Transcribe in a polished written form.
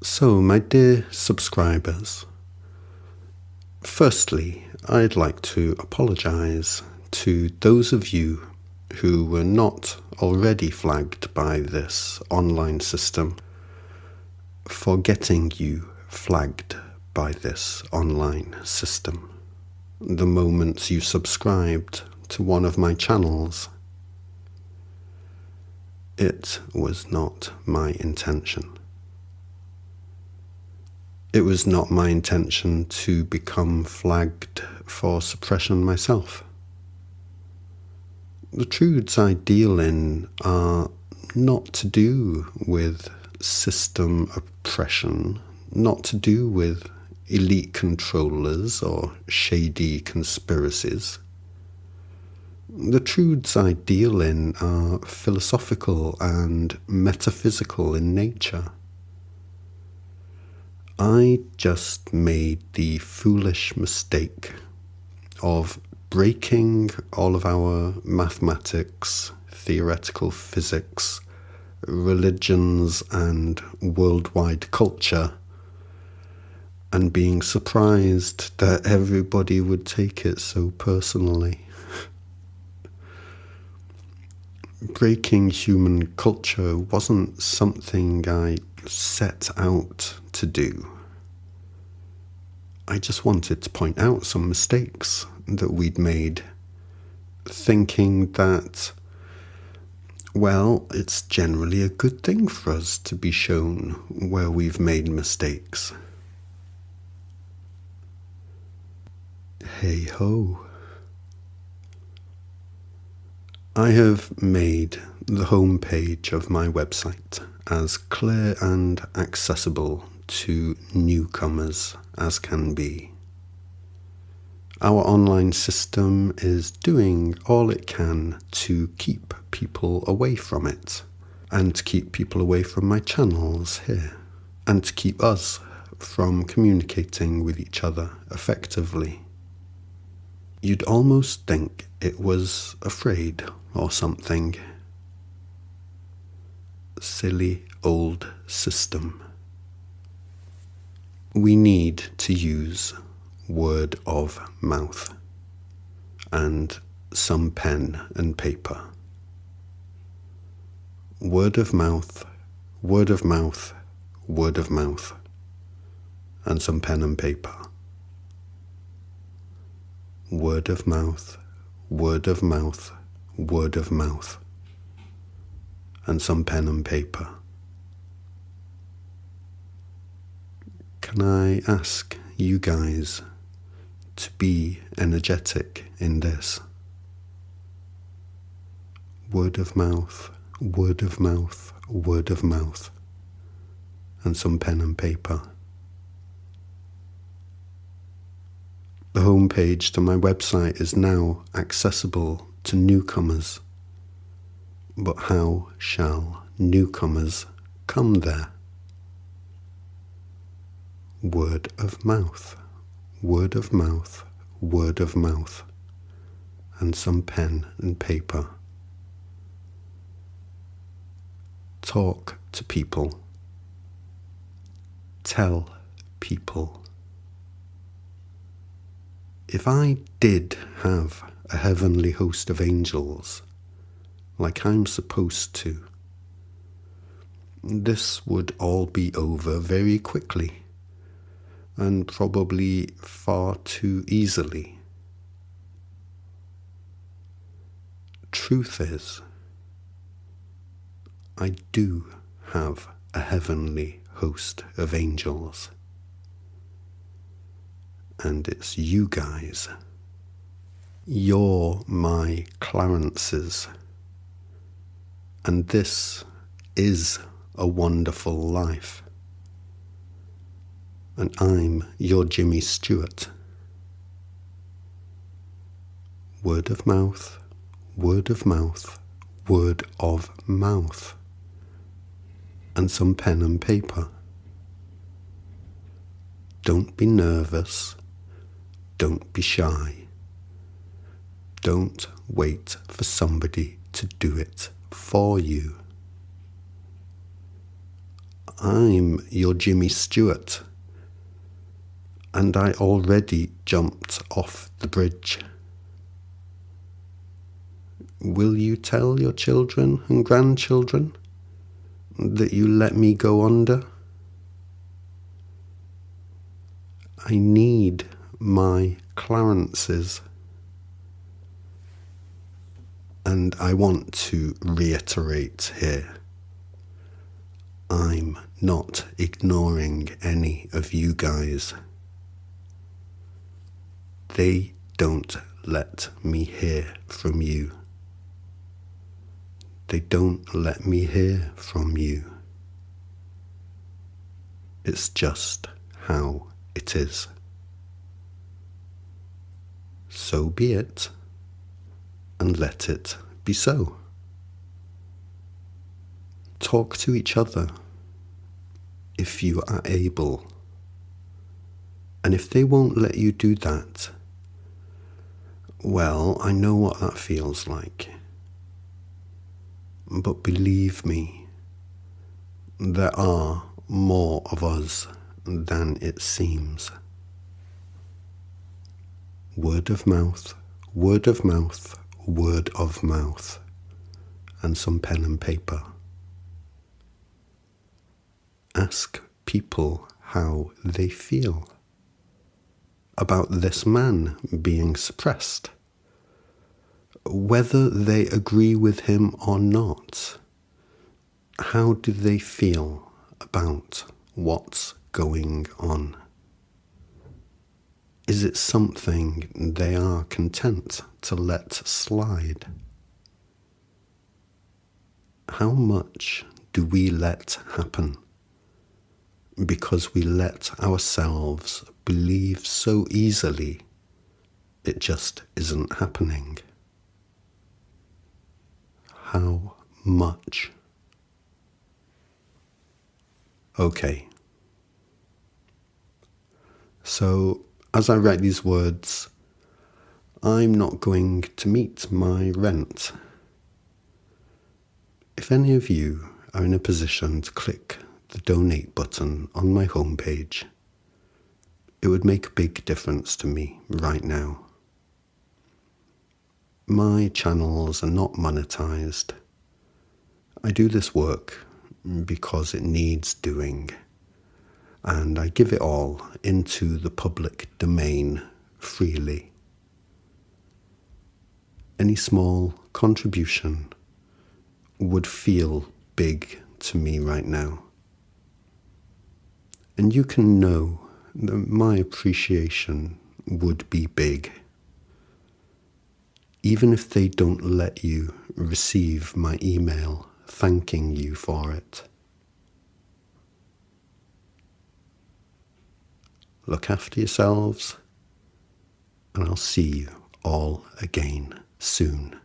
So, my dear subscribers, firstly, I'd like to apologize to those of you who were not already flagged by this online system for getting you flagged by this online system the moment you subscribed to one of my channels. It was not my intention. It was not my intention to become flagged for suppression myself. The truths I deal in are not to do with system oppression, not to do with elite controllers or shady conspiracies. The truths I deal in are philosophical and metaphysical in nature. I just made the foolish mistake of breaking all of our mathematics, theoretical physics, religions, and worldwide culture, and being surprised that everybody would take it so personally. Breaking human culture wasn't something I set out to do. I just wanted to point out some mistakes that we'd made, thinking that, well, it's generally a good thing for us to be shown where we've made mistakes. Hey ho. I have made the homepage of my website as clear and accessible to newcomers as can be. Our online system is doing all it can to keep people away from it, and to keep people away from my channels here, and to keep us from communicating with each other effectively. You'd almost think it was afraid or something. Silly old system. We need to use word of mouth and some pen and paper. Word of mouth, word of mouth, word of mouth, and some pen and paper. Word of mouth, word of mouth, word of mouth, and some pen and paper. Can I ask you guys to be energetic in this? Word of mouth, word of mouth, word of mouth, and some pen and paper. The homepage to my website is now accessible to newcomers, but how shall newcomers come there? Word of mouth, word of mouth, word of mouth, and some pen and paper. Talk to people. Tell people. If I did have a heavenly host of angels, like I'm supposed to, this would all be over very quickly, and probably far too easily. Truth is, I do have a heavenly host of angels. And it's you guys. You're my Clarences. And this is a wonderful life. And I'm your Jimmy Stewart. Word of mouth, word of mouth, word of mouth. And some pen and paper. Don't be nervous. Don't be shy. Don't wait for somebody to do it for you. I'm your Jimmy Stewart, and I already jumped off the bridge. Will you tell your children and grandchildren that you let me go under? I need my Clarences. And I want to reiterate here, I'm not ignoring any of you guys. They don't let me hear from you. They don't let me hear from you. It's just how it is. So be it, and let it be so. Talk to each other if you are able. And if they won't let you do that, well, I know what that feels like. But believe me, there are more of us than it seems. Word of mouth, word of mouth, word of mouth, and some pen and paper. Ask people how they feel about this man being suppressed, whether they agree with him or not. How do they feel about what's going on? Is it something they are content to let slide? How much do we let happen because we let ourselves believe so easily it just isn't happening? How much? Okay. So, as I write these words, I'm not going to meet my rent. If any of you are in a position to click the donate button on my homepage, it would make a big difference to me right now. My channels are not monetized. I do this work because it needs doing, and I give it all into the public domain freely. Any small contribution would feel big to me right now. And you can know that my appreciation would be big, even if they don't let you receive my email thanking you for it. Look after yourselves, and I'll see you all again soon.